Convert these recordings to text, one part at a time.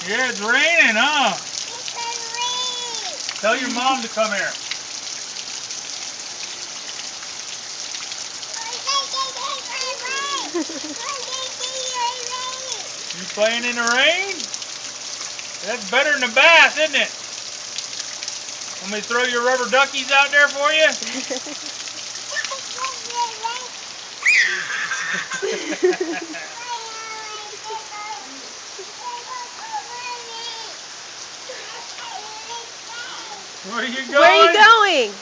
Yeah, it's raining, huh? Tell your mom to come here. You playing in the rain? That's better than a bath, isn't it? Want me to throw your rubber duckies out there for you? Where are you going? Where are you going?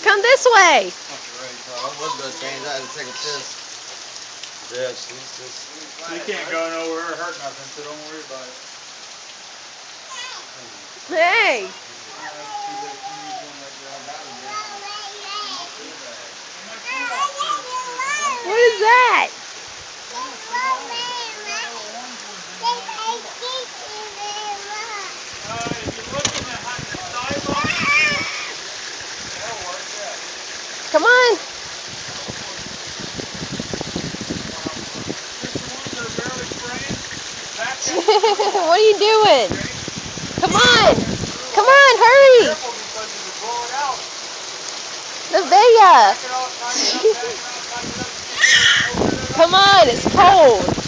Come this way. I was going to change. I had to take a piss. Yeah, she's just... You can't go nowhere or hurt nothing, so don't worry about it. Hey. What is that? Come on. What are you doing? Come on. Come on, hurry. Vaeh. Come on, it's cold.